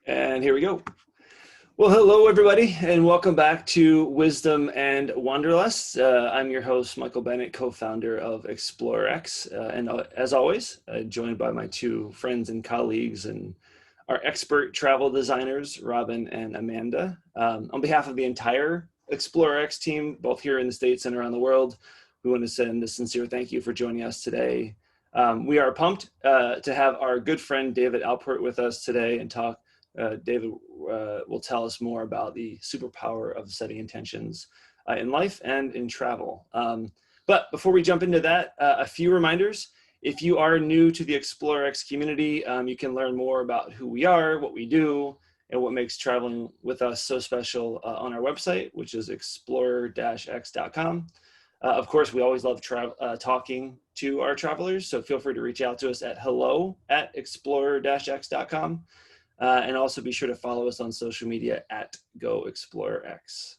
And here we go. Well, hello, everybody, and welcome back to Wisdom and Wanderlust. I'm your host, Michael Bennett, co-founder of ExploreX. And as always, joined by my two friends and colleagues and our expert travel designers, Robin and Amanda. On behalf of the entire ExploreX team, both here in the States and around the world, we want to send a sincere thank you for joining us today. We are pumped to have our good friend David Alport with us today and talk. David will tell us more about the superpower of setting intentions in life and in travel. But before we jump into that, a few reminders. If you are new to the ExploreX community, you can learn more about who we are, what we do, and what makes traveling with us so special on our website, which is explorer-x.com. Of course, we always love talking to our travelers, so feel free to reach out to us at hello@explorer-x.com. And also be sure to follow us on social media at GoExploreX.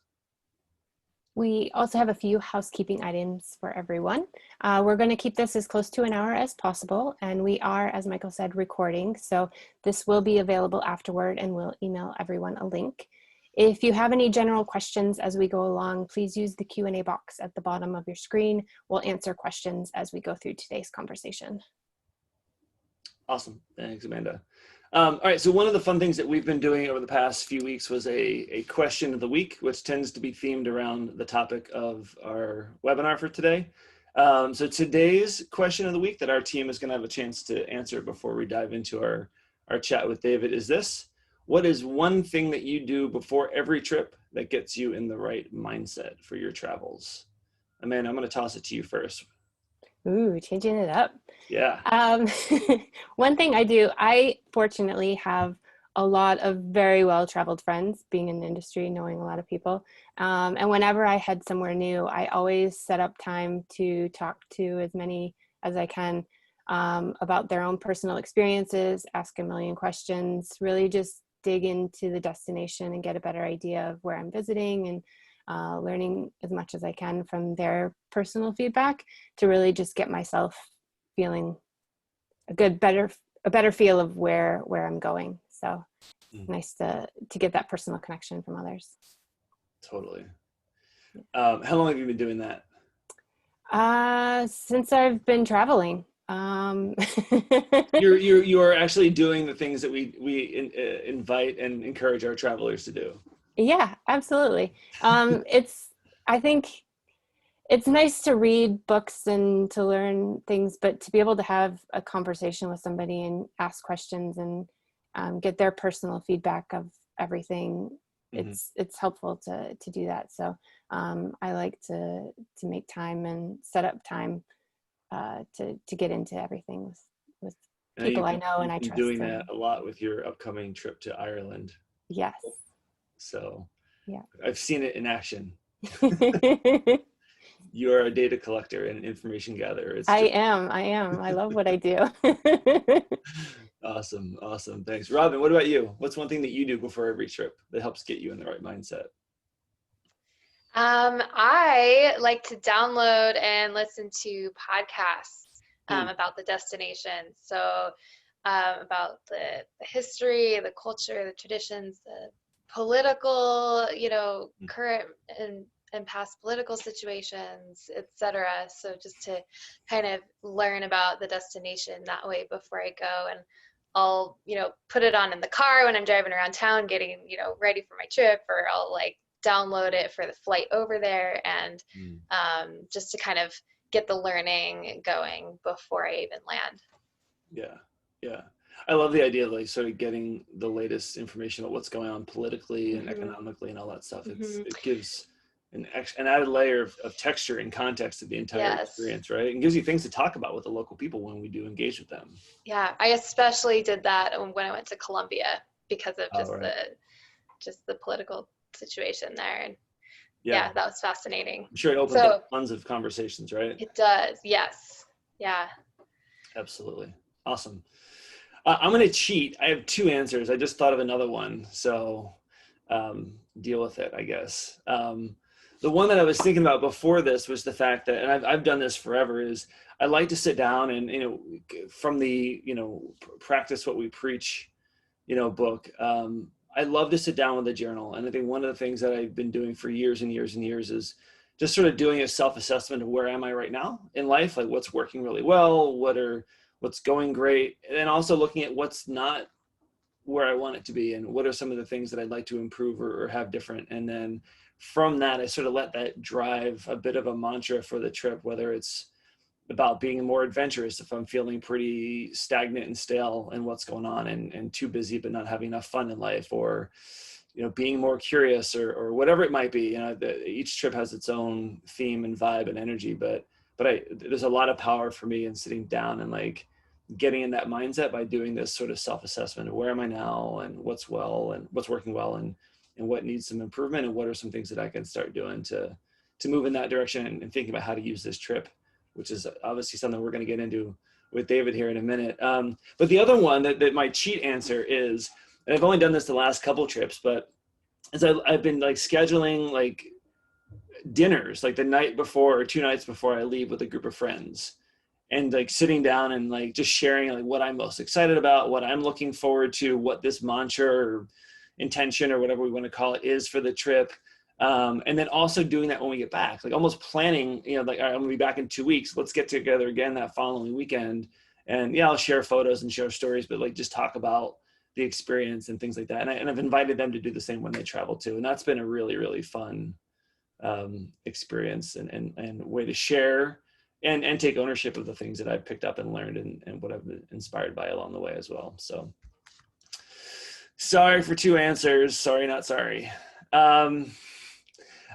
We also have a few housekeeping items for everyone. We're going to keep this as close to an hour as possible, and we are, as Michael said, recording. So this will be available afterward, and we'll email everyone a link. If you have any general questions as we go along, please use the Q&A box at the bottom of your screen. We'll answer questions as we go through today's conversation. Awesome. Thanks, Amanda. All right, so one of the fun things that we've been doing over the past few weeks was a question of the week, which tends to be themed around the topic of our webinar for today. So today's question of the week that our team is going to have a chance to answer before we dive into our chat with David is this: what is one thing that you do before every trip that gets you in the right mindset for your travels? Amanda, I'm going to toss it to you first. Ooh, changing it up. Yeah. One thing I do, I fortunately have a lot of very well-traveled friends, being in the industry, knowing a lot of people. And whenever I head somewhere new, I always set up time to talk to as many as I can about their own personal experiences, ask a million questions, really just dig into the destination and get a better idea of where I'm visiting, and learning as much as I can from their personal feedback to really just get myself feeling a better feel of where I'm going. So nice to get that personal connection from others. Totally. How long have you been doing that? Since I've been traveling. You are actually doing the things that we invite and encourage our travelers to do. Yeah, absolutely. I think it's nice to read books and to learn things, but to be able to have a conversation with somebody and ask questions and get their personal feedback of everything, it's helpful to do that. So I like to make time and set up time to get into everything with people I know and I trust. You're doing that a lot with your upcoming trip to Ireland. Yes. So yeah, I've seen it in action. You're a data collector and information gatherer. I am. I love what I do. Awesome. Thanks. Robin, what about you? What's one thing that you do before every trip that helps get you in the right mindset? I like to download and listen to podcasts about the destination. So about the history, the culture, the traditions, the political, current and past political situations, etc. So just to kind of learn about the destination that way before I go, and I'll, put it on in the car when I'm driving around town, getting, ready for my trip, or I'll like download it for the flight over there, and just to kind of get the learning going before I even land. Yeah. I love the idea of like sort of getting the latest information about what's going on politically and economically and all that stuff. It gives an added layer of texture and context to the entire experience, right? And gives you things to talk about with the local people when we do engage with them. Yeah, I especially did that when I went to Colombia because of just the political situation there. And yeah, that was fascinating. I'm sure it opens up tons of conversations, right? It does, yes. Yeah. Absolutely. Awesome. I'm going to cheat. I have two answers. I just thought of another one. So deal with it, I guess. The one that I was thinking about before this was the fact that, and I've done this forever, is I like to sit down and, from the, practice what we preach book. I love to sit down with a journal. And I think one of the things that I've been doing for years and years and years is just sort of doing a self-assessment of where am I right now in life? Like what's working really well, what's going great. And then also looking at what's not where I want it to be and what are some of the things that I'd like to improve or have different. And then from that, I sort of let that drive a bit of a mantra for the trip, whether it's about being more adventurous if I'm feeling pretty stagnant and stale in what's going on and too busy but not having enough fun in life, or being more curious or whatever it might be. Each trip has its own theme and vibe and energy, but there's a lot of power for me in sitting down and like getting in that mindset by doing this sort of self-assessment of where am I now and what's working well and what needs some improvement and what are some things that I can start doing to move in that direction and thinking about how to use this trip, which is obviously something we're going to get into with David here in a minute. But the other one that my cheat answer is, and I've only done this the last couple trips, but as I've been like scheduling like dinners, like the night before or 2 nights before I leave with a group of friends, and like sitting down and like just sharing like what I'm most excited about, what I'm looking forward to, what this mantra or intention or whatever we want to call it is for the trip. And then also doing that when we get back, like almost planning, like, all right, I'm gonna be back in 2 weeks. Let's get together again that following weekend. And yeah, I'll share photos and share stories, but like just talk about the experience and things like that. And I've invited them to do the same when they travel too. And that's been a really, really fun experience and way to share and take ownership of the things that I've picked up and learned and what I've been inspired by along the way as well. So sorry for 2 answers. Sorry, not sorry. All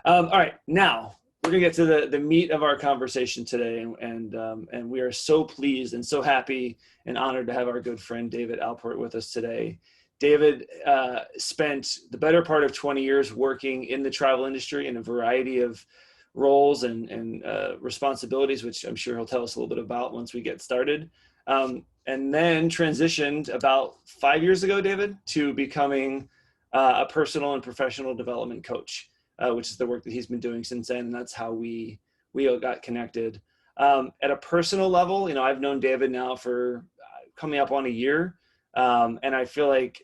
right, now we're gonna get to the meat of our conversation today, and we are so pleased and so happy and honored to have our good friend David Alport with us today. David spent the better part of 20 years working in the travel industry in a variety of roles and responsibilities, which I'm sure he'll tell us a little bit about once we get started. And then transitioned about 5 years ago, David, to becoming a personal and professional development coach, which is the work that he's been doing since then. And that's how we all got connected. At a personal level, I've known David now for coming up on a year. And I feel like,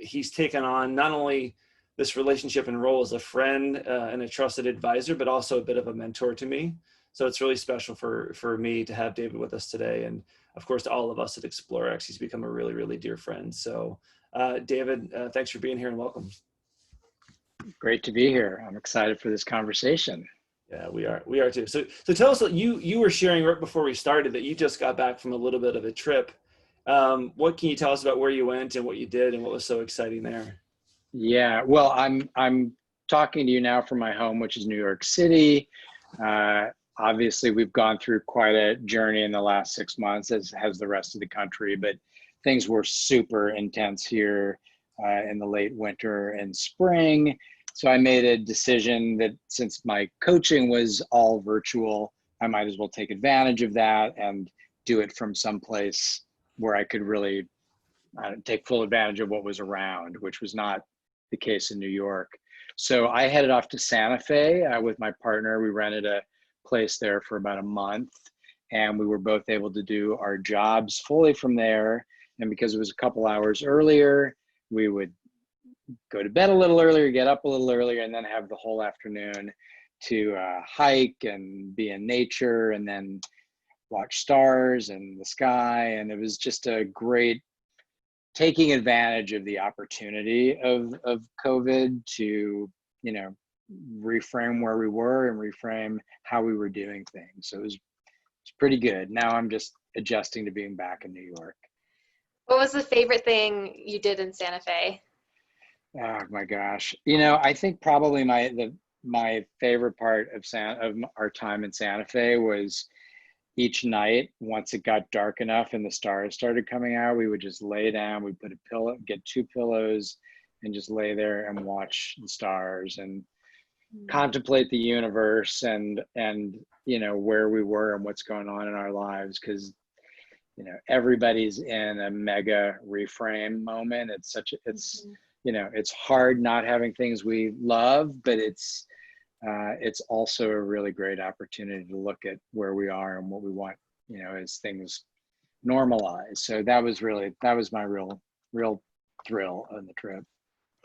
he's taken on not only this relationship and role as a friend and a trusted advisor, but also a bit of a mentor to me. So it's really special for me to have David with us today. And of course, to all of us at ExploreX, he's become a really, really dear friend. So David, thanks for being here and welcome. Great to be here. I'm excited for this conversation. Yeah, we are too. So tell us, you were sharing right before we started that you just got back from a little bit of a trip. What can you tell us about where you went and what you did and what was so exciting there? Yeah, well, I'm talking to you now from my home, which is New York City. Obviously, we've gone through quite a journey in the last 6 months, as has the rest of the country, but things were super intense here in the late winter and spring. So I made a decision that since my coaching was all virtual, I might as well take advantage of that and do it from someplace where I could really take full advantage of what was around, which was not the case in New York. So I headed off to Santa Fe with my partner. We rented a place there for about a month, and we were both able to do our jobs fully from there. And because it was a couple hours earlier, we would go to bed a little earlier, get up a little earlier, and then have the whole afternoon to hike and be in nature and then watch stars and the sky. And it was just a great taking advantage of the opportunity of COVID to, reframe where we were and reframe how we were doing things. So it's pretty good. Now I'm just adjusting to being back in New York. What was the favorite thing you did in Santa Fe? Oh my gosh. I think probably my favorite part of our time in Santa Fe was each night, once it got dark enough and the stars started coming out, we would just lay down, we'd put a pillow, get 2 pillows and just lay there and watch the stars and contemplate the universe and where we were and what's going on in our lives. Because everybody's in a mega reframe moment. It's hard not having things we love, but it's also a really great opportunity to look at where we are and what we want, as things normalize. So that was my real thrill on the trip.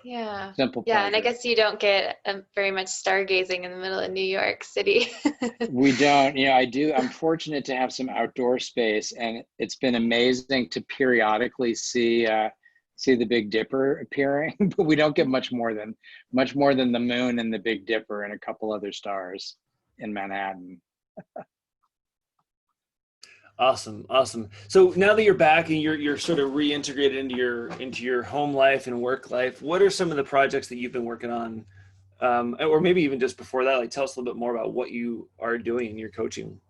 Yeah. Simple Yeah, and I pleasure. guess you don't get very much stargazing in the middle of New York City. We don't, I do. I'm fortunate to have some outdoor space, and it's been amazing to periodically see the Big Dipper appearing, but we don't get much more than the moon and the Big Dipper and a couple other stars in Manhattan. Awesome, awesome. So now that you're back and you're sort of reintegrated into your home life and work life, what are some of the projects that you've been working on, or maybe even just before that? Like, tell us a little bit more about what you are doing in your coaching.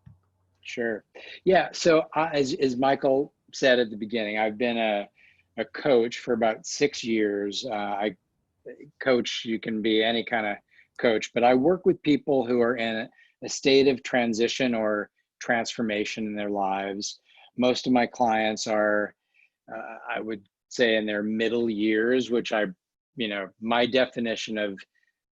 Sure. Yeah. So as Michael said at the beginning, I've been a coach for about 6 years. I coach, you can be any kind of coach, but I work with people who are in a state of transition or transformation in their lives. Most of my clients are, I would say, in their middle years, which my definition of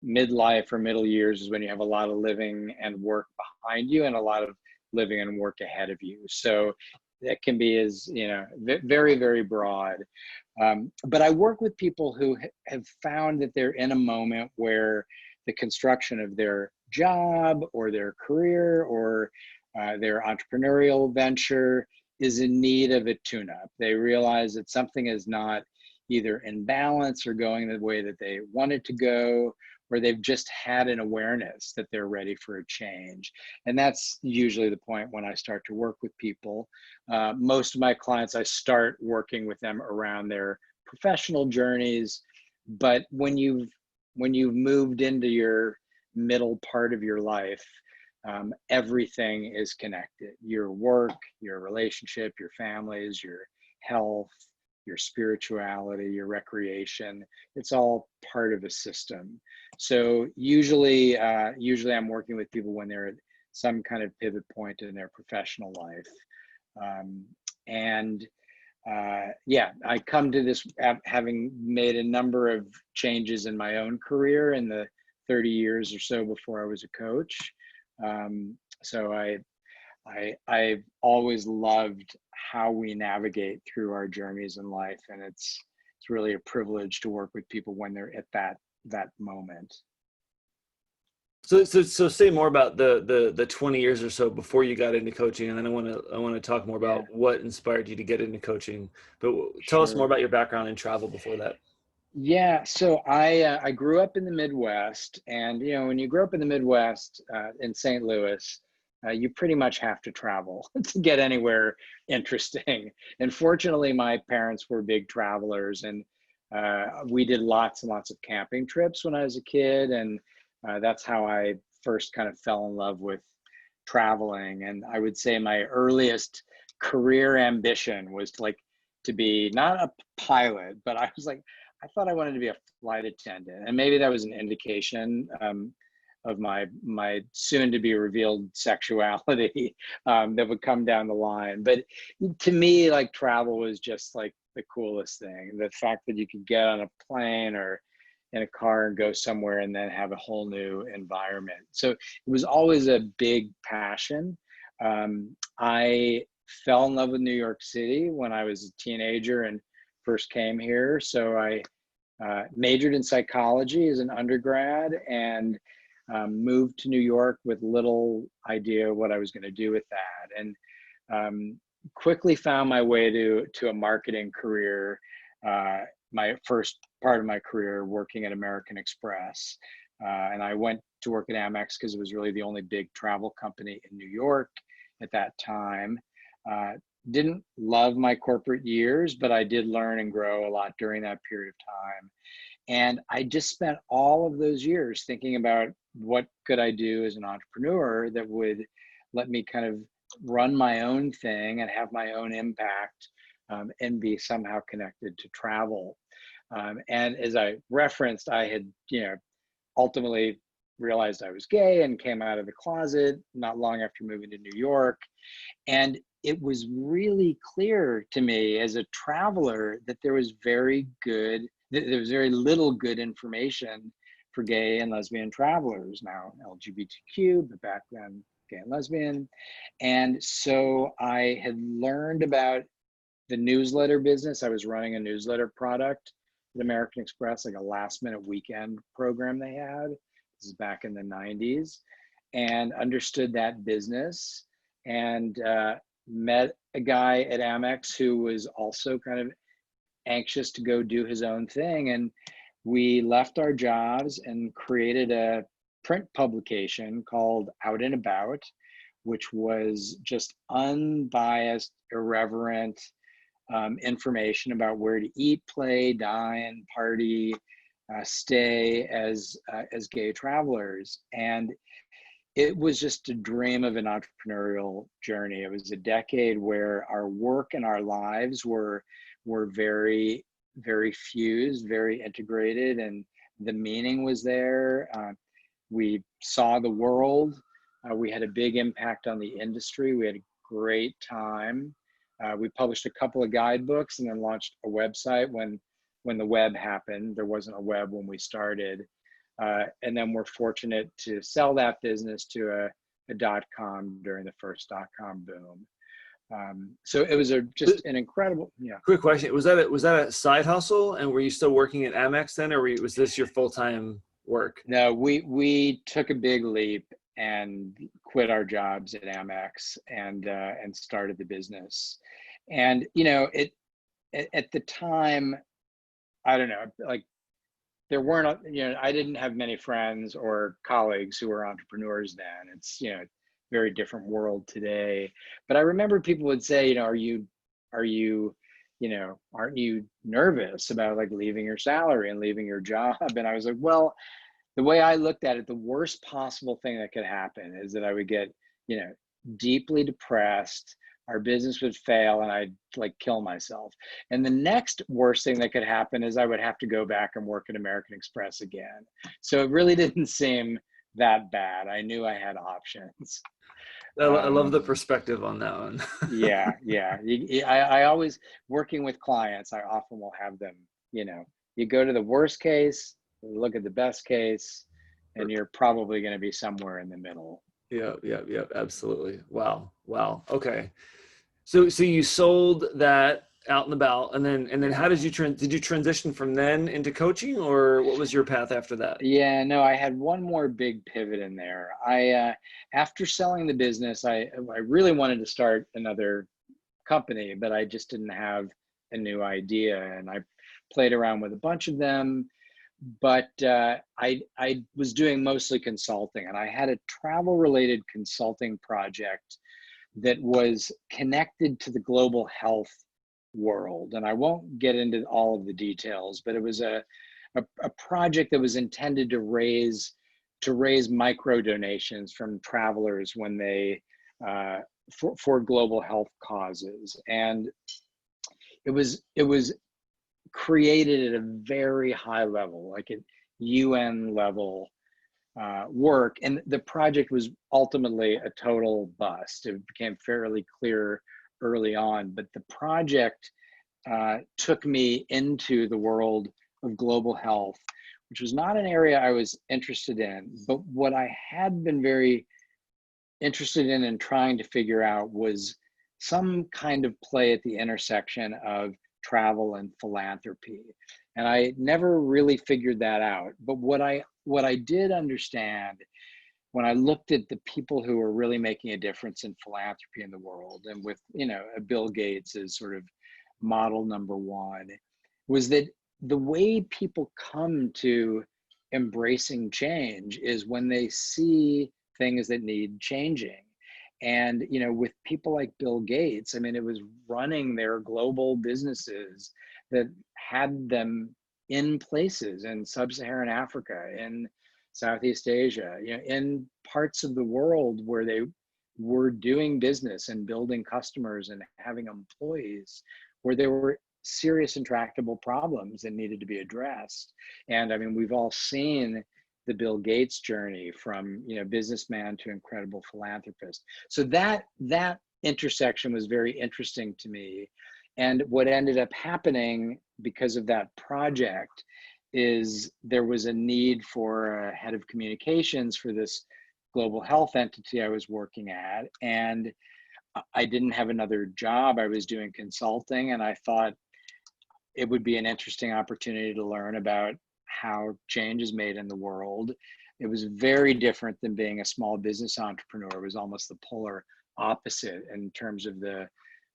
midlife or middle years is when you have a lot of living and work behind you and a lot of living and work ahead of you. So that can be as, very, very broad. But I work with people who have found that they're in a moment where the construction of their job or their career or their entrepreneurial venture is in need of a tune-up. They realize that something is not either in balance or going the way that they want it to go, or they've just had an awareness that they're ready for a change. And that's usually the point when I start to work with people. Most of my clients, I start working with them around their professional journeys. But when you've moved into your middle part of your life, everything is connected. Your work, your relationship, your families, your health, your spirituality, your recreation, it's all part of a system. So usually I'm working with people when they're at some kind of pivot point in their professional life. I come to this having made a number of changes in my own career in the 30 years or so before I was a coach. So I've always loved how we navigate through our journeys in life, and it's really a privilege to work with people when they're at that moment. So say more about the 20 years or so before you got into coaching, and then I want to talk more about what inspired you to get into coaching. But tell us more about your background in travel before that. Yeah, so I grew up in the Midwest, and when you grow up in the Midwest in St. Louis, you pretty much have to travel to get anywhere interesting. And fortunately, my parents were big travelers, and we did lots and lots of camping trips when I was a kid, and that's how I first kind of fell in love with traveling. And I would say my earliest career ambition was to be not a pilot, but I thought I wanted to be a flight attendant, and maybe that was an indication of my soon to be revealed sexuality that would come down the line. But to me, travel was just the coolest thing. The fact that you could get on a plane or in a car and go somewhere and then have a whole new environment. So it was always a big passion. I fell in love with New York City when I was a teenager and first came here. So I majored in psychology as an undergrad and moved to New York with little idea what I was going to do with that, and quickly found my way to a marketing career. My first part of my career working at American Express, and I went to work at Amex because it was really the only big travel company in New York at that time. Didn't love my corporate years, but I did learn and grow a lot during that period of time. And I just spent all of those years thinking about what could I do as an entrepreneur that would let me kind of run my own thing and have my own impact, and be somehow connected to travel. And as I referenced, I had, ultimately realized I was gay and came out of the closet not long after moving to New York. And it was really clear to me as a traveler that there was very little good information for gay and lesbian travelers, now LGBTQ, but back then gay and lesbian. And so I had learned about the newsletter business. I was running a newsletter product at American Express, like a last minute weekend program they had. This is back in the 90s, and understood that business, and met a guy at Amex who was also kind of anxious to go do his own thing. And we left our jobs and created a print publication called Out and About, which was just unbiased, irreverent information about where to eat, play, dine, party, stay as gay travelers. And it was just a dream of an entrepreneurial journey. It was a decade where our work and our lives were very, very fused, very integrated, and the meaning was there. We saw the world. We had a big impact on the industry. We had a great time. We published a couple of guidebooks and then launched a website when the web happened. There wasn't a web when we started. And then we're fortunate to sell that business to a .com during the first .com boom. So it was just an incredible, yeah. Quick question: was that a side hustle, and were you still working at Amex then, or was this your full-time work? No, we took a big leap and quit our jobs at Amex and started the business. And it at the time, I don't know, like there weren't, I didn't have many friends or colleagues who were entrepreneurs then. It's, very different world today. But I remember people would say, aren't you nervous about like leaving your salary and leaving your job? And I was like, well, the way I looked at it, the worst possible thing that could happen is that I would get, deeply depressed, our business would fail, and I'd like kill myself. And the next worst thing that could happen is I would have to go back and work at American Express again. So it really didn't seem that bad. I knew I had options. I love the perspective on that one. Yeah. I always, working with clients, I often will have them, you go to the worst case, look at the best case, and you're probably going to be somewhere in the middle. Yeah, absolutely. Wow. Okay. So you sold that Out and About, and then how did you transition from then into coaching, or what was your path after that? Yeah, no, I had one more big pivot in there. After selling the business, I really wanted to start another company, but I just didn't have a new idea, and I played around with a bunch of them. But I was doing mostly consulting, and I had a travel-related consulting project that was connected to the global health world. And I won't get into all of the details, but it was a project that was intended to raise micro donations from travelers when they for global health causes. And it was created at a very high level, like at UN level work. And the project was ultimately a total bust. It became fairly clear early on, but the project took me into the world of global health, which was not an area I was interested in. But what I had been very interested in and trying to figure out was some kind of play at the intersection of travel and philanthropy. And I never really figured that out. But what I did understand when I looked at the people who were really making a difference in philanthropy in the world, and with, Bill Gates as sort of model number one, was that the way people come to embracing change is when they see things that need changing. And, with people like Bill Gates, I mean, it was running their global businesses that had them in places in sub-Saharan Africa, in Southeast Asia, in parts of the world where they were doing business and building customers and having employees, where there were serious intractable problems that needed to be addressed. And I mean, we've all seen the Bill Gates journey from, businessman to incredible philanthropist. So that intersection was very interesting to me. And what ended up happening because of that project is there was a need for a head of communications for this global health entity I was working at. And I didn't have another job. I was doing consulting, and I thought, it would be an interesting opportunity to learn about how change is made in the world. It was very different than being a small business entrepreneur. It was almost the polar opposite in terms of the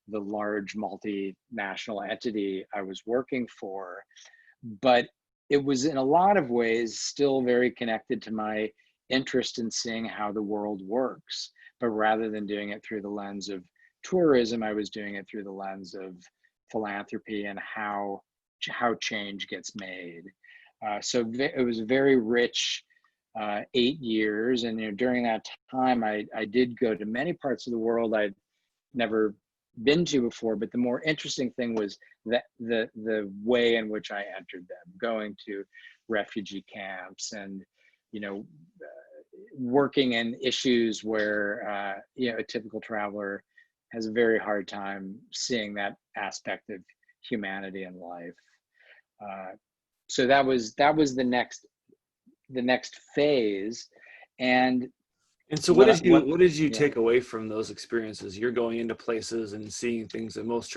large multinational entity I was working for. But it was in a lot of ways still very connected to my interest in seeing how the world works. But rather than doing it through the lens of tourism, I was doing it through the lens of philanthropy and how change gets made. So it was a very rich 8 years, and during that time, I did go to many parts of the world I'd never been to before. But the more interesting thing was that the way in which I entered them, going to refugee camps, and working in issues where a typical traveler has a very hard time seeing that aspect of humanity in life. So that was the next phase. And so what did you yeah. take away from those experiences? You're going into places and seeing things that most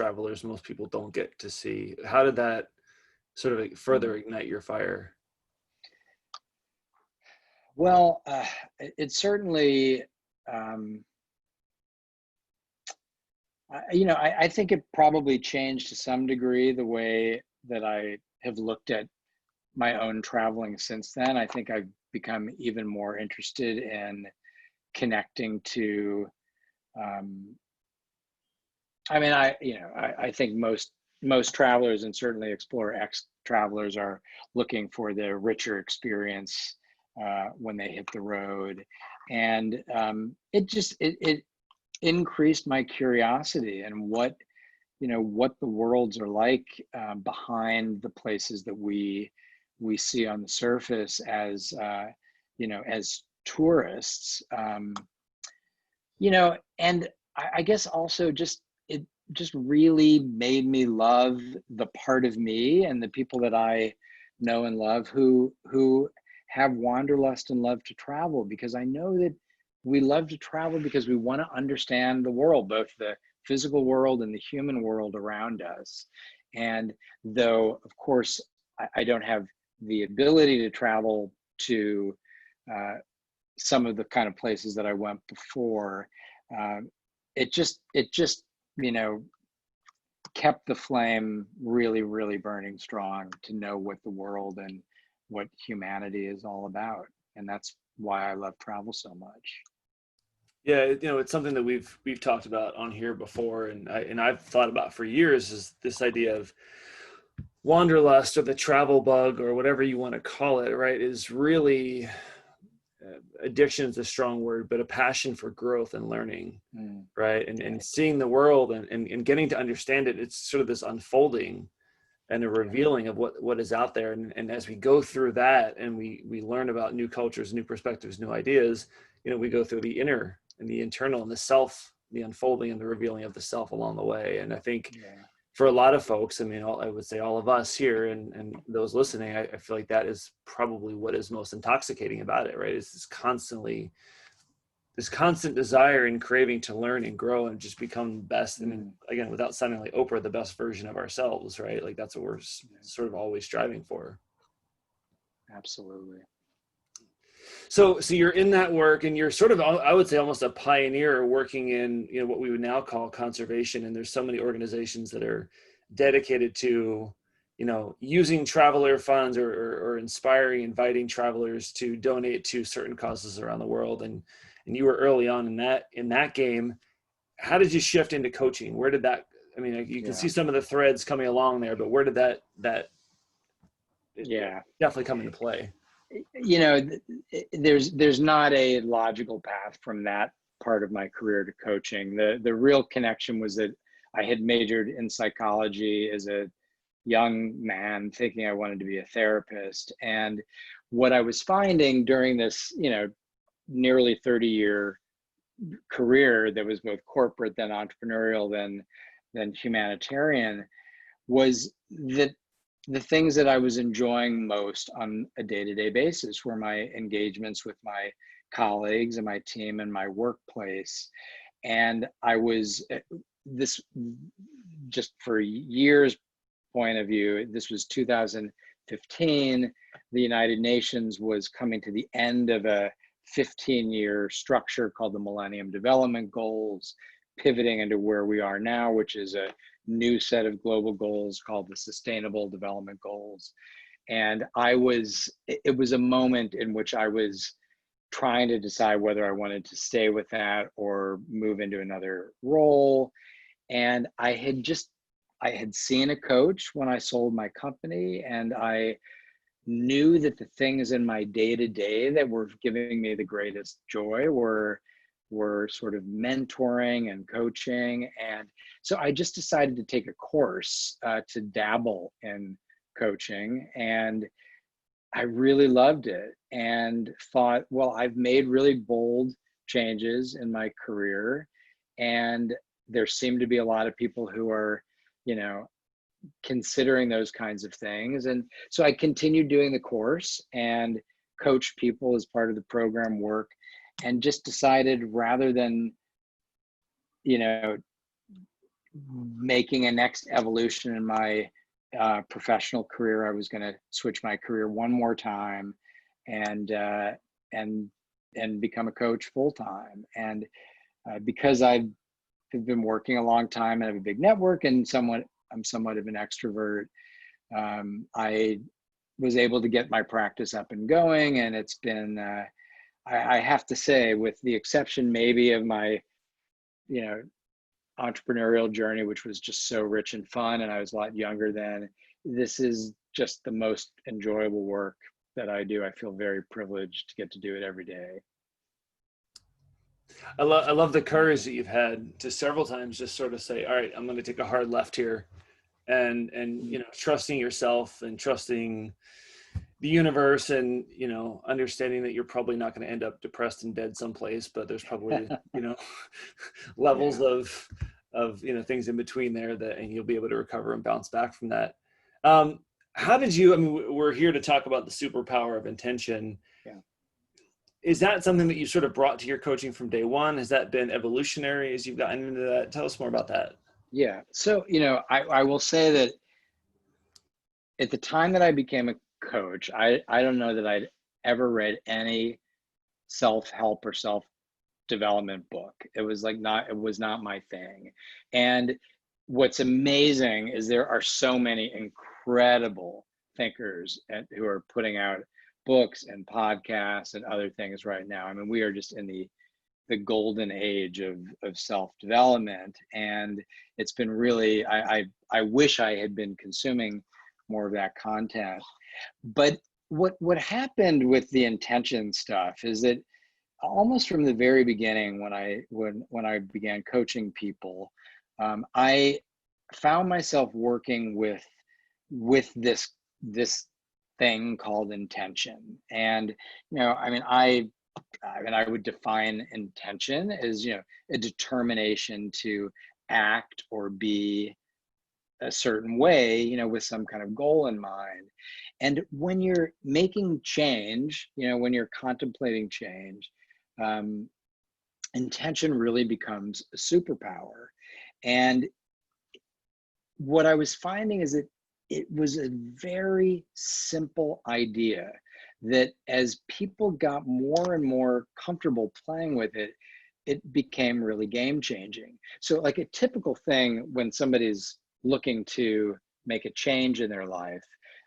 people don't get to see. How did that sort of further ignite your fire? Well, it certainly, I think it probably changed to some degree the way that I have looked at my own traveling since then. I think I've become even more interested in connecting to, I think most travelers, and certainly Explorer X travelers, are looking for the richer experience when they hit the road. And it increased my curiosity and what the worlds are like behind the places that we see on the surface as as tourists. And I guess also it just really made me love the part of me and the people that I know and love who have wanderlust and love to travel, because I know that we love to travel because we want to understand the world, both the physical world and the human world around us. And though, of course, I don't have the ability to travel to some of the kind of places that I went before, it just kept the flame really, really burning strong to know what the world and what humanity is all about. And that's why I love travel so much. Yeah, it's something that we've talked about on here before, and I've thought about for years, is this idea of wanderlust, or the travel bug, or whatever you want to call it, right? Is really addiction is a strong word, but a passion for growth and learning, right? And seeing the world and getting to understand it. It's sort of this unfolding and a revealing of what is out there. And as we go through that and we learn about new cultures, new perspectives, new ideas, we go through the inner and the internal and the self, the unfolding and the revealing of the self along the way. And I think for a lot of folks, I would say all of us here and those listening, I feel like that is probably what is most intoxicating about it, right? It's this constant desire and craving to learn and grow and just become the best. And again, without sounding like Oprah, the best version of ourselves, right? Like that's what we're sort of always striving for. Absolutely. So you're in that work, and you're sort of, I would say, almost a pioneer working in, what we would now call conservation. And there's so many organizations that are dedicated to, using traveler funds or inspiring, inviting travelers to donate to certain causes around the world. And you were early on in that game. How did you shift into coaching? Where did that, you can see some of the threads coming along there, but where did that definitely come into play? There's not a logical path from that part of my career to coaching. The real connection was that I had majored in psychology as a young man, thinking I wanted to be a therapist. And what I was finding during this, nearly 30-year career that was both corporate, then entrepreneurial, then humanitarian, was that the things that I was enjoying most on a day-to-day basis were my engagements with my colleagues and my team and my workplace. And I was just for years point of view, this was 2015. The United Nations was coming to the end of a 15-year structure called the Millennium Development Goals, pivoting into where we are now, which is a new set of global goals called the Sustainable Development Goals. And it was a moment in which I was trying to decide whether I wanted to stay with that or move into another role. And I had seen a coach when I sold my company, and I knew that the things in my day-to-day that were giving me the greatest joy were sort of mentoring and coaching. And so I just decided to take a course to dabble in coaching, and I really loved it and thought, well, I've made really bold changes in my career, and there seem to be a lot of people who are, considering those kinds of things. And so I continued doing the course and coached people as part of the program work, and just decided, rather than, making a next evolution in my professional career, I was going to switch my career one more time and become a coach full time. And because I've been working a long time and have a big network, and I'm somewhat of an extrovert, I was able to get my practice up and going. And it's been, I have to say, with the exception maybe of my, entrepreneurial journey, which was just so rich and fun, and I was a lot younger then, this is just the most enjoyable work that I do. I feel very privileged to get to do it every day. I love the courage that you've had to several times just sort of say, all right, I'm going to take a hard left here, and trusting yourself and trusting the universe, and understanding that you're probably not going to end up depressed and dead someplace, but there's probably levels of things in between there, and you'll be able to recover and bounce back from that. How did you, we're here to talk about the superpower of intention. Yeah. Is that something that you sort of brought to your coaching from day one? Has that been evolutionary as you've gotten into that? Tell us more about that. Yeah. So, I will say that at the time that I became a coach, I don't know that I'd ever read any self-help or self-development book. It was not my thing. And what's amazing is there are so many incredible thinkers who are putting out books and podcasts and other things right now. We are just in the golden age of self-development. And it's been really, I wish I had been consuming more of that content. But what happened with the intention stuff is that almost from the very beginning, when I began coaching people, I found myself working with this thing called intention. And I would define intention as a determination to act or be a certain way, with some kind of goal in mind. And when you're making change, when you're contemplating change, intention really becomes a superpower. And what I was finding is that it was a very simple idea that as people got more and more comfortable playing with it, it became really game changing. So like a typical thing when somebody's looking to make a change in their life,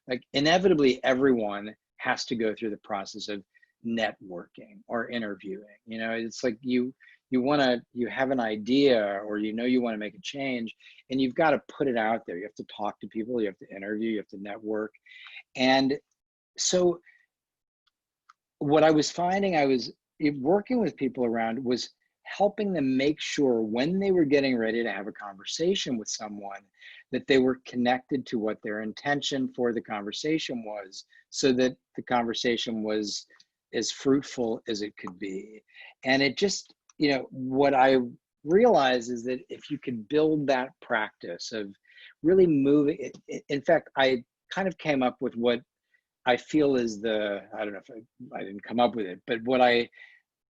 like inevitably everyone has to go through the process of networking or interviewing. It's like you have an idea, or you want to make a change, and you've got to put it out there. You have to talk to people, you have to interview, you have to network. And so what I was finding I was working with people around was helping them make sure when they were getting ready to have a conversation with someone that they were connected to what their intention for the conversation was, so that the conversation was as fruitful as it could be. And it just, what I realized is that if you could build that practice of really moving, in fact, I kind of came up with what I feel is I don't know if I didn't come up with it, but what I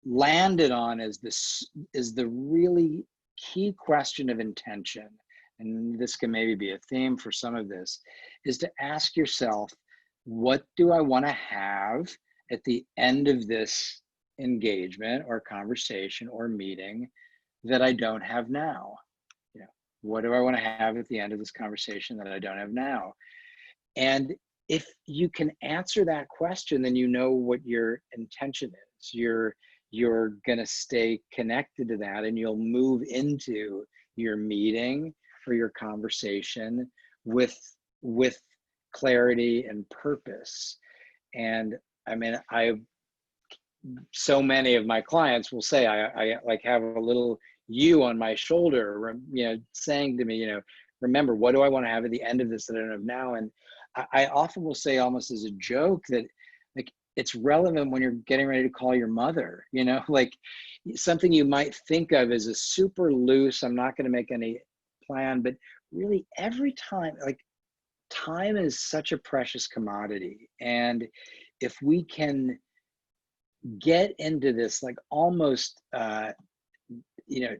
landed on is the really key question of intention and this can maybe be a theme for some of this, is to ask yourself, what do I want to have at the end of this engagement or conversation or meeting that I don't have now? You know, what do I want to have at the end of this conversation that I don't have now? And if you can answer that question, then you know what your intention is. You're gonna stay connected to that, and you'll move into your meeting or your conversation with clarity and purpose. And I mean, so many of my clients will say, I like have a little you on my shoulder, you know, saying to me, you know, remember, what do I want to have at the end of this that I don't have now? And I often will say, almost as a joke, that like it's relevant when you're getting ready to call your mother, you know, like something you might think of as a super loose, I'm not going to make any plan, but really every time, like time is such a precious commodity. And if we can get into this, like almost, you know,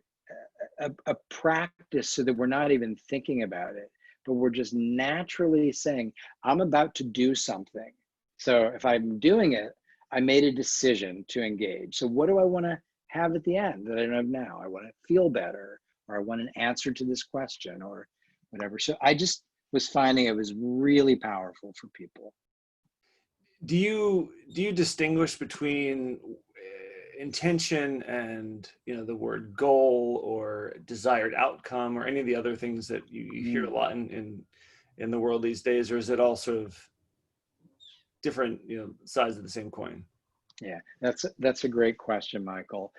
a practice so that we're not even thinking about it, but we're just naturally saying, I'm about to do something. So if I'm doing it, I made a decision to engage. So what do I want to have at the end that I don't have now? I want to feel better, or I want an answer to this question, or whatever. So I just was finding it was really powerful for people. Do you distinguish between intention and, you know, the word goal or desired outcome or any of the other things that you hear a lot in the world these days, or is it all sort of different, you know, sides of the same coin? Yeah, that's a great question, Michael.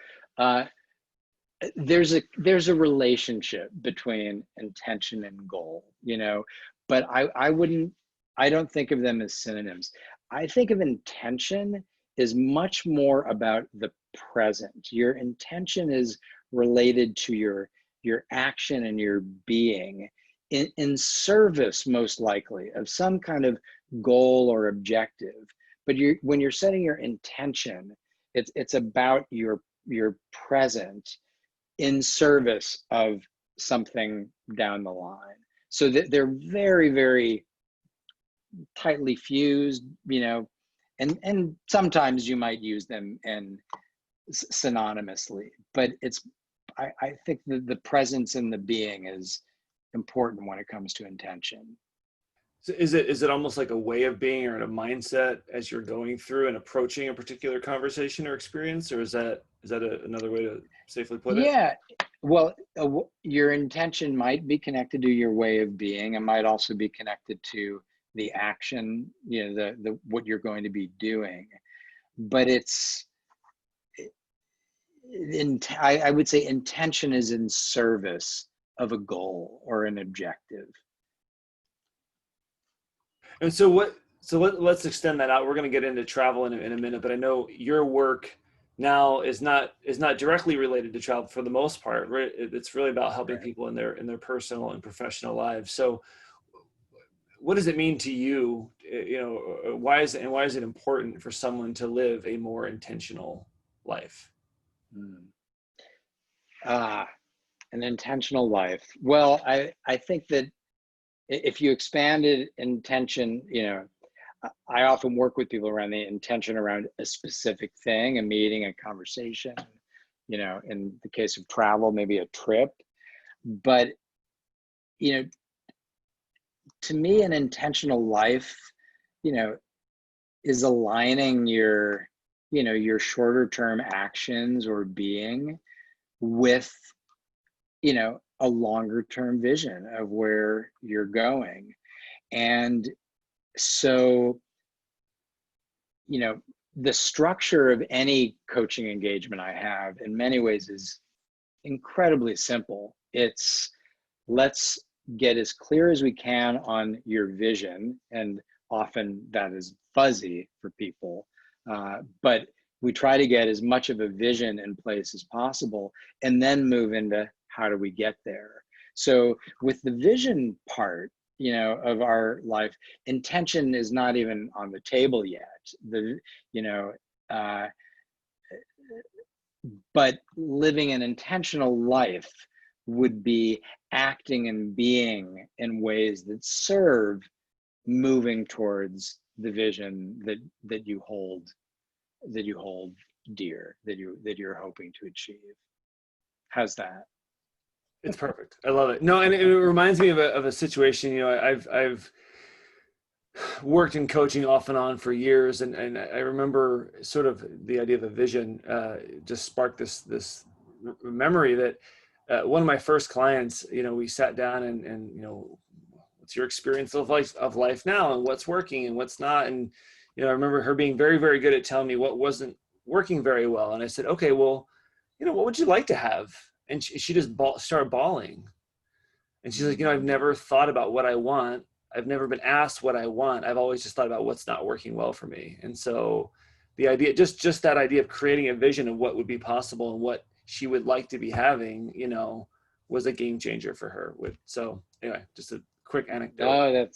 There's a relationship between intention and goal, you know, but I don't think of them as synonyms. I think of intention is much more about the present. Your intention is related to your action and your being in service, most likely, of some kind of goal or objective. But when you're setting your intention, it's about your present in service of something down the line. So that they're very, very tightly fused, you know, and sometimes you might use them in synonymously, but I think the presence in the being is important when it comes to intention. So is it almost like a way of being or a mindset as you're going through and approaching a particular conversation or experience, or is that another way to safely put it? Yeah, well, your intention might be connected to your way of being, and might also be connected to the action, you know, the what you're going to be doing. But I would say intention is in service of a goal or an objective. And so let's extend that out. We're going to get into travel in a minute, but I know your work now is not directly related to travel for the most part. Right? It's really about helping people in their personal and professional lives. So what does it mean to you? You know, why is it important for someone to live a more intentional life? An intentional life. Well, I think that if you expanded intention, you know, I often work with people around the intention around a specific thing, a meeting, a conversation, you know, in the case of travel, maybe a trip. But, you know, to me, an intentional life, you know, is aligning your, you know, your shorter term actions or being with, you know, a longer term vision of where you're going. And so, you know, the structure of any coaching engagement I have in many ways is incredibly simple. It's, let's get as clear as we can on your vision, and often that is fuzzy for people, but we try to get as much of a vision in place as possible, and then move into how do we get there. So with the vision part, you know, of our life, intention is not even on the table yet. You know, but living an intentional life would be acting and being in ways that serve moving towards the vision that you hold dear, that you're hoping to achieve. How's that? It's perfect. I love it. No, and it reminds me of a situation. You know, I've worked in coaching off and on for years, and I remember sort of the idea of a vision just sparked this memory that one of my first clients, you know, we sat down and you know, what's your experience of life now, and what's working and what's not, and you know, I remember her being very, very good at telling me what wasn't working very well, and I said, okay, well, you know, what would you like to have? And she just started bawling. And she's like, you know, I've never thought about what I want. I've never been asked what I want. I've always just thought about what's not working well for me. And so the idea, just that idea of creating a vision of what would be possible and what she would like to be having, you know, was a game changer for her. So anyway, just a quick anecdote. Oh,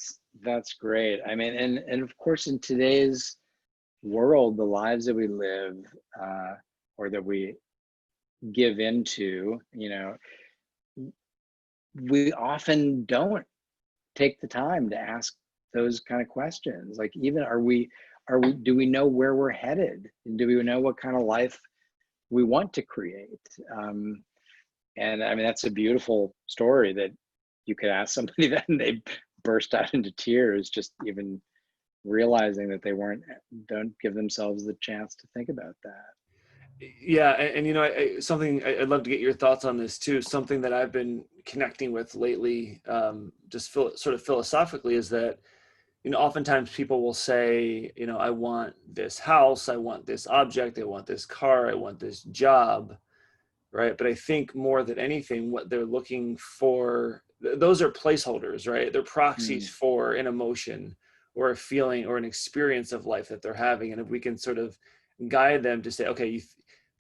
that's great. I mean, and of course, in today's world, the lives that we live, or that we give into, you know, we often don't take the time to ask those kind of questions. Like, even do we know where we're headed? And do we know what kind of life we want to create? And I mean, that's a beautiful story that you could ask somebody that and they burst out into tears, just even realizing that they don't give themselves the chance to think about that. Yeah, and you know, something I'd love to get your thoughts on this too. Something that I've been connecting with lately, sort of philosophically, is that, you know, oftentimes people will say, you know, I want this house, I want this object, I want this car, I want this job, right? But I think more than anything, what they're looking for, those are placeholders, right? They're proxies for an emotion or a feeling or an experience of life that they're having. And if we can sort of guide them to say, okay,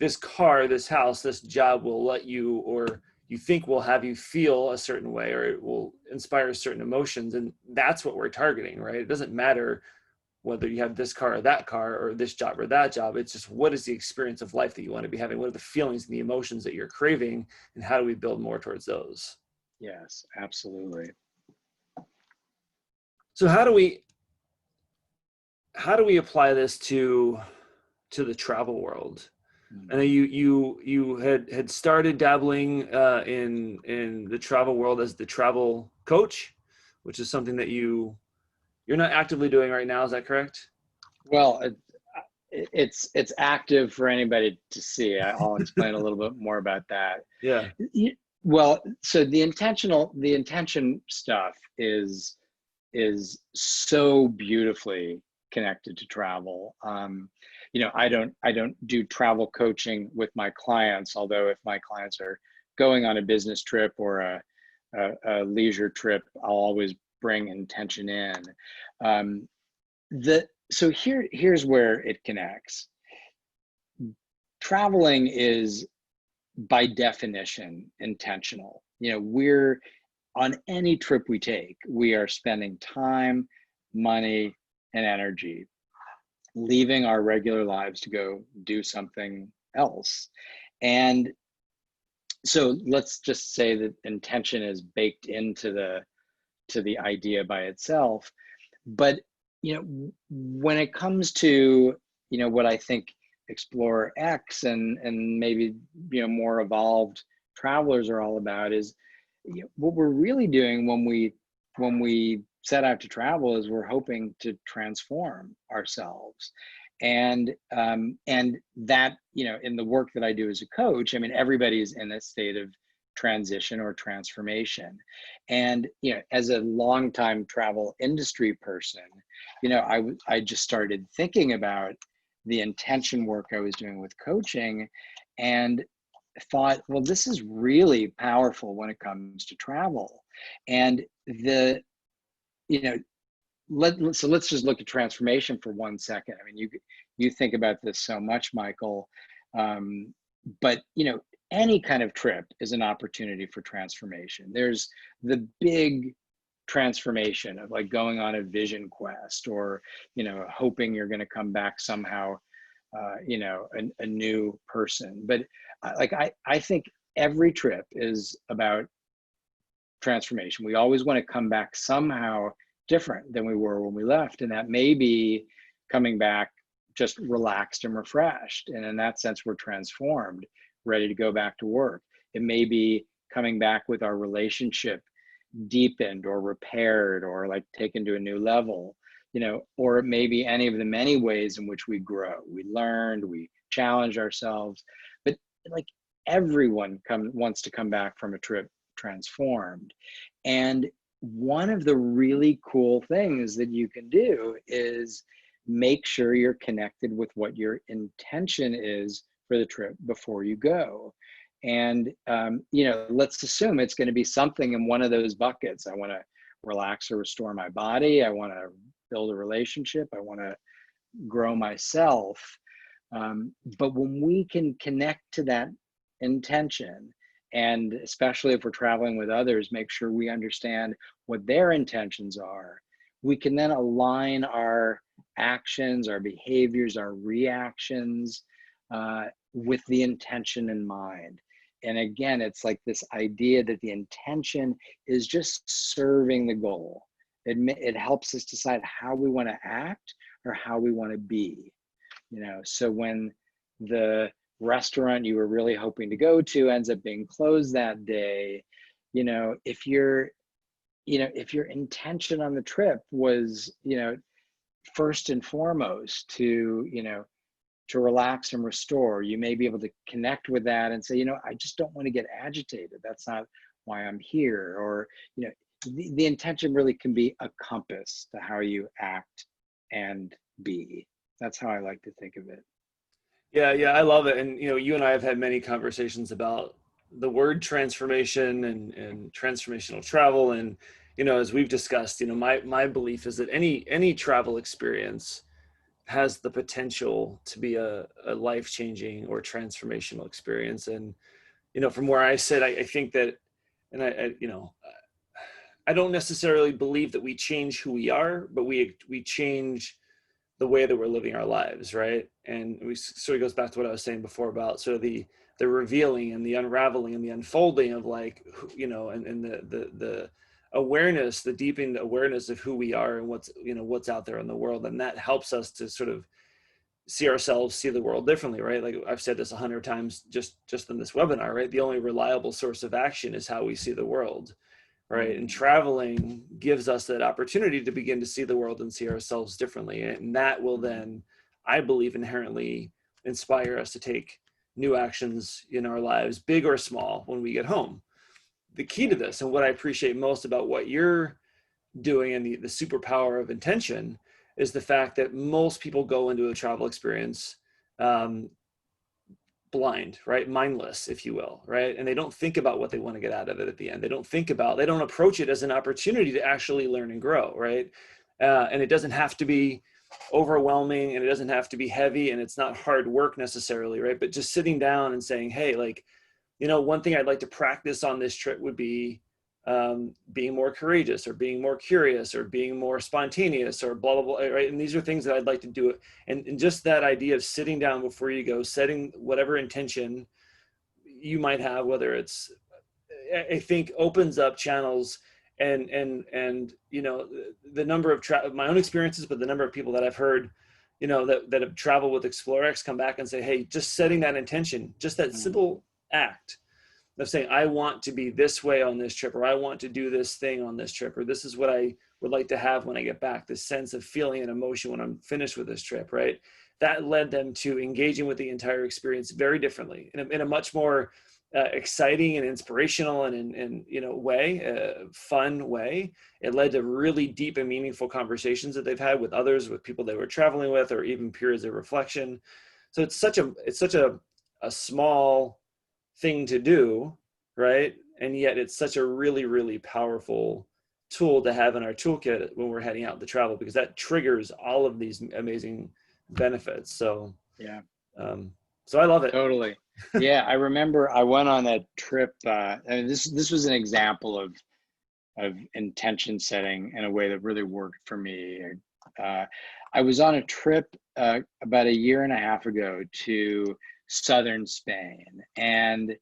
this car, this house, this job will let you, or you think will have you feel a certain way, or it will inspire certain emotions. And that's what we're targeting, right? It doesn't matter whether you have this car or that car, or this job or that job. It's just, what is the experience of life that you want to be having? What are the feelings and the emotions that you're craving? And how do we build more towards those? Yes, absolutely. So how do we apply this to the travel world? I know you had started dabbling in the travel world as the travel coach, which is something that you're not actively doing right now. Is that correct? Well, it's active for anybody to see. I'll explain a little bit more about that. Yeah. Well, so the intention stuff is so beautifully connected to travel. You know, I don't do travel coaching with my clients, although if my clients are going on a business trip or a leisure trip, I'll always bring intention in. So here's where it connects. Traveling is by definition intentional. You know, we're on any trip we take, we are spending time, money, and energy leaving our regular lives to go do something else. And so let's just say that intention is baked into the idea by itself. But you know, when it comes to, you know, what I think Explorer X and maybe, you know, more evolved travelers are all about is, you know, what we're really doing when we set out to travel is we're hoping to transform ourselves. And that, you know, in the work that I do as a coach, I mean, everybody's in a state of transition or transformation. And, you know, as a longtime travel industry person, you know, I just started thinking about the intention work I was doing with coaching, and thought, well, this is really powerful when it comes to travel. And you know, so let's just look at transformation for 1 second. I mean, you think about this so much, Michael, but you know, any kind of trip is an opportunity for transformation. There's the big transformation of like going on a vision quest, or, you know, hoping you're going to come back somehow, you know, a new person. But like, I think every trip is about transformation. We always want to come back somehow different than we were when we left. And that may be coming back just relaxed and refreshed. And in that sense, we're transformed, ready to go back to work. It may be coming back with our relationship deepened or repaired or like taken to a new level, you know, or it may be any of the many ways in which we grow. We learned, we challenged ourselves, but like everyone wants to come back from a trip transformed. And one of the really cool things that you can do is make sure you're connected with what your intention is for the trip before you go. And, you know, let's assume it's going to be something in one of those buckets. I want to relax or restore my body. I want to build a relationship. I want to grow myself. But when we can connect to that intention, and especially if we're traveling with others, make sure we understand what their intentions are, we can then align our actions, our behaviors, our reactions with the intention in mind. And again, it's like this idea that the intention is just serving the goal. It helps us decide how we want to act or how we want to be. You know, so when the restaurant you were really hoping to go to ends up being closed that day, you know, if your intention on the trip was, you know, first and foremost to, you know, to relax and restore, you may be able to connect with that and say, you know, I just don't want to get agitated. That's not why I'm here. Or, you know, the intention really can be a compass to how you act and be. That's how I like to think of it. Yeah, yeah, I love it. And you know, you and I have had many conversations about the word transformation and transformational travel. And you know, as we've discussed, you know, my belief is that any travel experience has the potential to be a life-changing or transformational experience. And you know, from where I sit, I think that, and I you know, I don't necessarily believe that we change who we are, but we change the way that we're living our lives, right? And we sort of goes back to what I was saying before about sort of the revealing and the unraveling and the unfolding of like, you know, and the awareness, the deepened awareness of who we are and what's, you know, what's out there in the world. And that helps us to sort of see ourselves, see the world differently, right? Like I've said this 100 times just in this webinar, right? The only reliable source of action is how we see the world, right? And traveling gives us that opportunity to begin to see the world and see ourselves differently. And that will then, I believe, inherently inspire us to take new actions in our lives, big or small, when we get home. The key to this, and what I appreciate most about what you're doing and the superpower of intention, is the fact that most people go into a travel experience blind, right? Mindless, if you will, right? And they don't think about what they want to get out of it at the end. They don't approach it as an opportunity to actually learn and grow, right? And it doesn't have to be overwhelming, and it doesn't have to be heavy, and it's not hard work necessarily, right? But just sitting down and saying, hey, like, you know, one thing I'd like to practice on this trip would be being more courageous, or being more curious, or being more spontaneous, or blah, blah, blah, right? And these are things that I'd like to do. And just that idea of sitting down before you go, setting whatever intention you might have, whether it's, I think opens up channels and you know, the number of my own experiences, but the number of people that I've heard, you know, that have traveled with ExploreX come back and say, hey, just setting that intention, just that simple act of saying, I want to be this way on this trip, or I want to do this thing on this trip, or this is what I would like to have when I get back, this sense of feeling and emotion when I'm finished with this trip, right? That led them to engaging with the entire experience very differently, in a much more exciting and inspirational and you know, way, fun way. It led to really deep and meaningful conversations that they've had with others, with people they were traveling with, or even periods of reflection. So it's such a small thing to do, right? And yet it's such a really, really powerful tool to have in our toolkit when we're heading out to travel, because that triggers all of these amazing benefits. So yeah, so I love it. Totally. Yeah, I remember I went on that trip, and this was an example of intention setting in a way that really worked for me. I was on a trip about a year and a half ago to southern Spain, and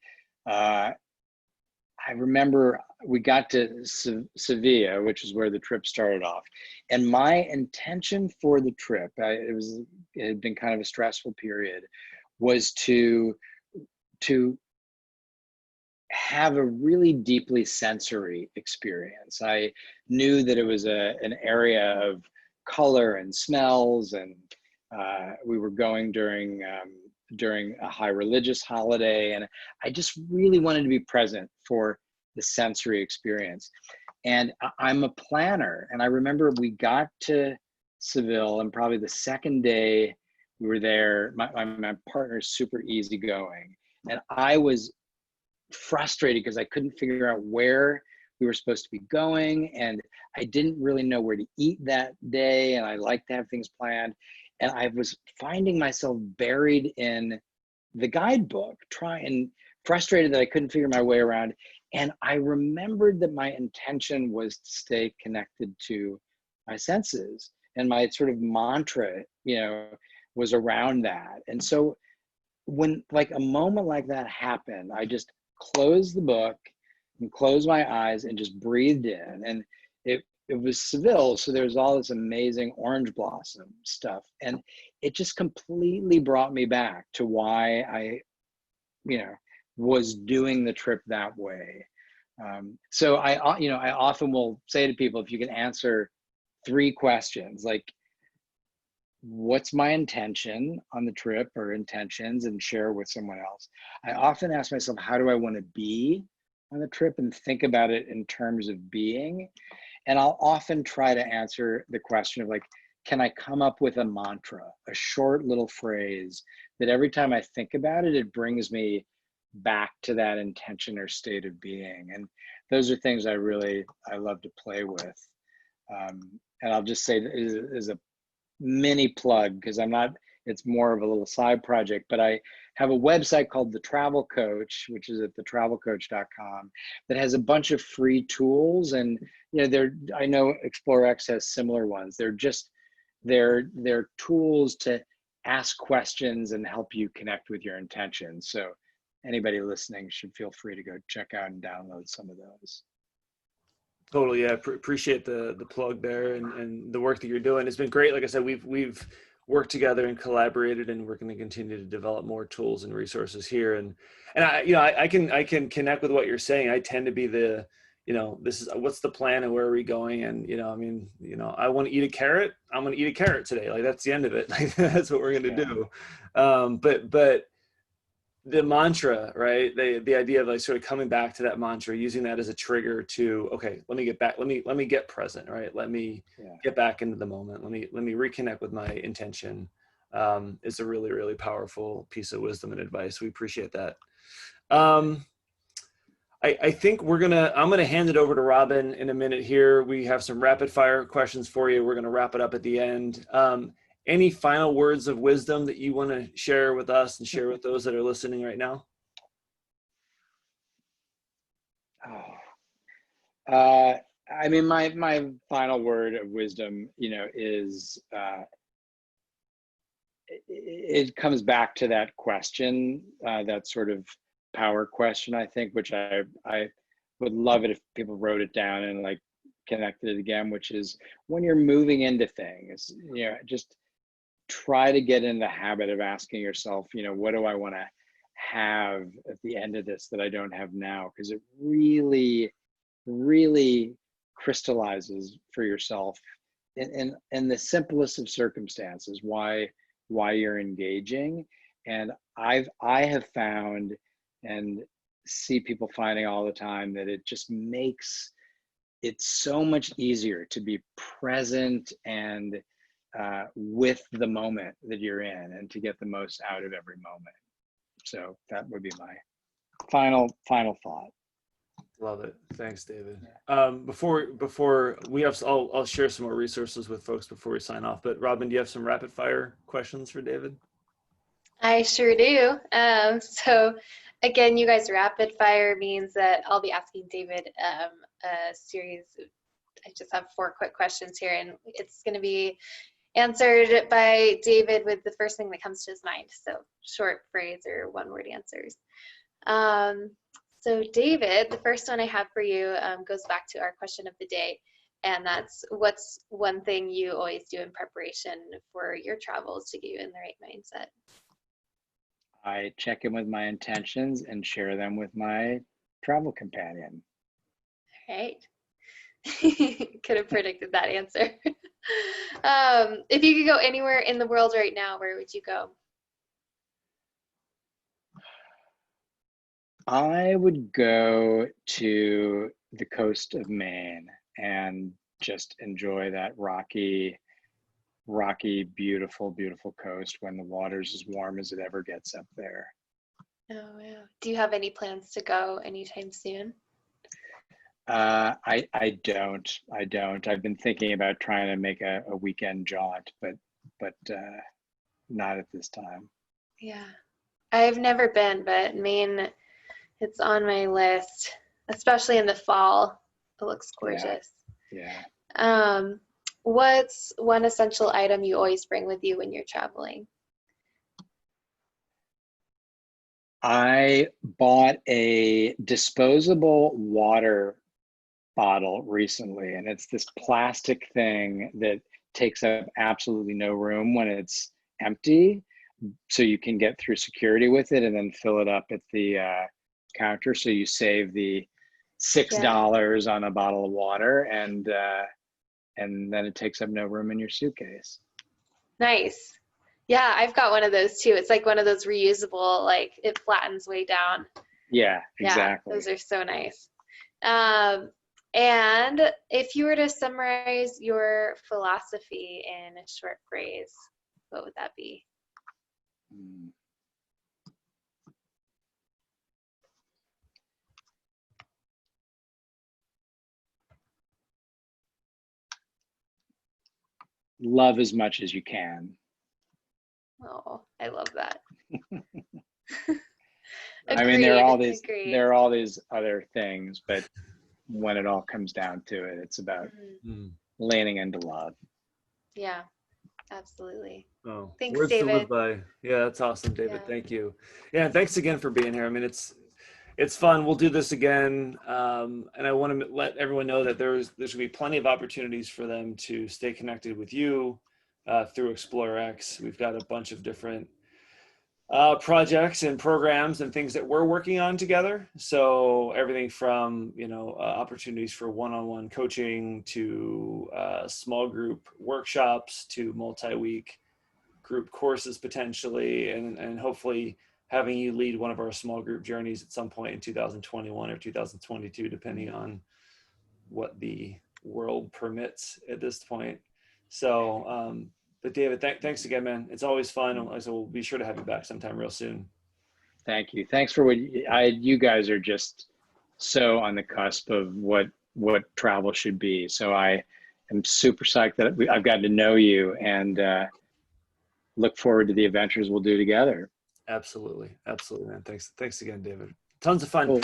I remember we got to Sevilla, which is where the trip started off. And my intention for the trip, it had been kind of a stressful period, was to have a really deeply sensory experience. I knew that it was an area of color and smells, and we were going during a high religious holiday, and I just really wanted to be present for the sensory experience. And I'm a planner, and I remember we got to Seville, and probably the second day we were there, my partner's super easygoing, and I was frustrated because I couldn't figure out where we were supposed to be going, and I didn't really know where to eat that day, and I like to have things planned. And I was finding myself buried in the guidebook, frustrated that I couldn't figure my way around. And I remembered that my intention was to stay connected to my senses, and my sort of mantra, was around that. And so when like a moment like that happened, I just closed the book and closed my eyes and just breathed in. And it was Seville, so there was all this amazing orange blossom stuff, and it just completely brought me back to why I was doing the trip that way. So I often will say to people, if you can answer 3 questions, like what's my intention on the trip, or intentions, and share with someone else. I often ask myself, how do I want to be on the trip, and think about it in terms of being. And I'll often try to answer the question of like, can I come up with a mantra, a short little phrase that every time I think about it, it brings me back to that intention or state of being. And those are things I love to play with. And I'll just say as a mini plug, because it's more of a little side project, but I have a website called The Travel Coach, which is at thetravelcoach.com, that has a bunch of free tools. And I know ExploreX has similar ones. They're tools to ask questions and help you connect with your intentions. So anybody listening should feel free to go check out and download some of those. Totally, yeah. Appreciate the plug there, and the work that you're doing. It's been great. Like I said, we've worked together and collaborated, and we're going to continue to develop more tools and resources here. And I can connect with what you're saying. I tend to be this is what's the plan and where are we going? And I want to eat a carrot. I'm going to eat a carrot today. Like that's the end of it. Like, that's what we're going to do. But the mantra, right? The idea of like sort of coming back to that mantra, using that as a trigger to, okay, let me get back. Let me get present, right? Let me get back into the moment. Let me reconnect with my intention. Is a really, really powerful piece of wisdom and advice. We appreciate that. I think I'm going to hand it over to Robin in a minute here. We have some rapid fire questions for you. We're going to wrap it up at the end. Any final words of wisdom that you want to share with us and share with those that are listening right now? I mean, my final word of wisdom, is it comes back to that question, that sort of power question, I think, which I would love it if people wrote it down and like connected it again, which is when you're moving into things, just try to get in the habit of asking yourself, what do I want to have at the end of this that I don't have now? Because it really, really crystallizes for yourself in the simplest of circumstances why you're engaging. And I have found and see people finding all the time that it just makes it so much easier to be present and with the moment that you're in, and to get the most out of every moment. So that would be my final thought. Love it. Thanks, David. Before we have, I'll share some more resources with folks before we sign off. But Robin, do you have some rapid fire questions for David? I sure do. So again, you guys, rapid fire means that I'll be asking David a series. I just have 4 quick questions here, and it's going to be answered by David with the first thing that comes to his mind. So short phrase or 1-word answers. So David, the first one I have for you goes back to our question of the day. And that's, what's one thing you always do in preparation for your travels to get you in the right mindset? I check in with my intentions and share them with my travel companion. All right. Could have predicted that answer. If you could go anywhere in the world right now, where would you go? I would go to the coast of Maine and just enjoy that rocky, beautiful, beautiful coast when the water's as warm as it ever gets up there. Oh, wow. Do you have any plans to go anytime soon? I don't. I've been thinking about trying to make a weekend jaunt, but not at this time. Yeah. I've never been, but Maine, it's on my list, especially in the fall. It looks gorgeous. Yeah. What's one essential item you always bring with you when you're traveling? I bought a disposable water bottle recently, and it's this plastic thing that takes up absolutely no room when it's empty. So you can get through security with it and then fill it up at the counter. So you save the $6 on a bottle of water, and then it takes up no room in your suitcase. Nice. Yeah, I've got one of those too. It's like one of those reusable, like it flattens way down. Yeah, exactly. Yeah, those are so nice. And if you were to summarize your philosophy in a short phrase, what would that be? Love as much as you can. Oh, I love that. I mean, there are Agreed. all these other things, but when it all comes down to it, it's about leaning into love. Yeah, absolutely. Oh, thanks, words David. to live by. Yeah, that's awesome, David. Yeah. Thank you. Yeah, and thanks again for being here. I mean, it's fun. We'll do this again, and I want to let everyone know that there's going to be plenty of opportunities for them to stay connected with you through ExploreX. We've got a bunch of different projects and programs and things that we're working on together. So everything from opportunities for one-on-one coaching to small group workshops to multi-week group courses potentially, and hopefully having you lead one of our small group journeys at some point in 2021 or 2022, depending on what the world permits at this point. So, but David, thanks again, man. It's always fun. So we'll be sure to have you back sometime real soon. Thank you. Thanks for what you guys are just so on the cusp of what travel should be. So I am super psyched that I've gotten to know you, and look forward to the adventures we'll do together. Absolutely, man. Thanks again, David. Tons of fun. Cool.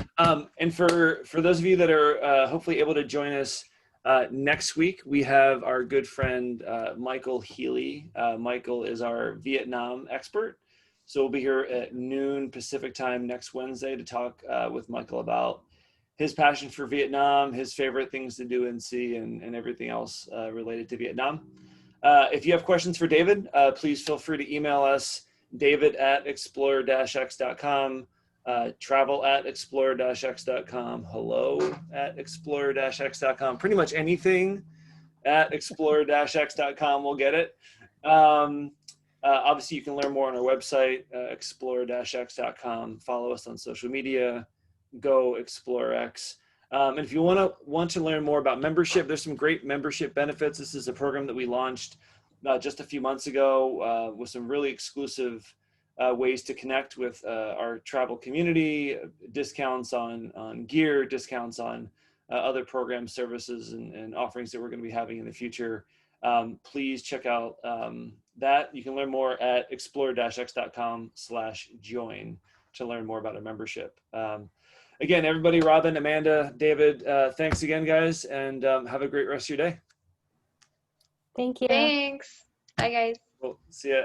And for those of you that are hopefully able to join us next week, we have our good friend Michael Healy. Michael is our Vietnam expert, so we'll be here at noon Pacific time next Wednesday to talk with Michael about his passion for Vietnam, his favorite things to do and see, and everything else related to Vietnam. If you have questions for David, please feel free to email us, david@explorer-x.com, travel@explorer-x.com, hello@explorer-x.com. Pretty much anything at explorer-x.com will get it. Obviously, you can learn more on our website, explorer-x.com. Follow us on social media, go ExploreX. And if you want to learn more about membership, there's some great membership benefits. This is a program that we launched just a few months ago with some really exclusive ways to connect with our travel community, discounts on gear, discounts on other program services and offerings that we're going to be having in the future. Please check out that. You can learn more at explorer-x.com/join to learn more about our membership. Again, everybody, Robin, Amanda, David, thanks again, guys, and have a great rest of your day. Thank you. Thanks. Bye, guys. Cool. See ya.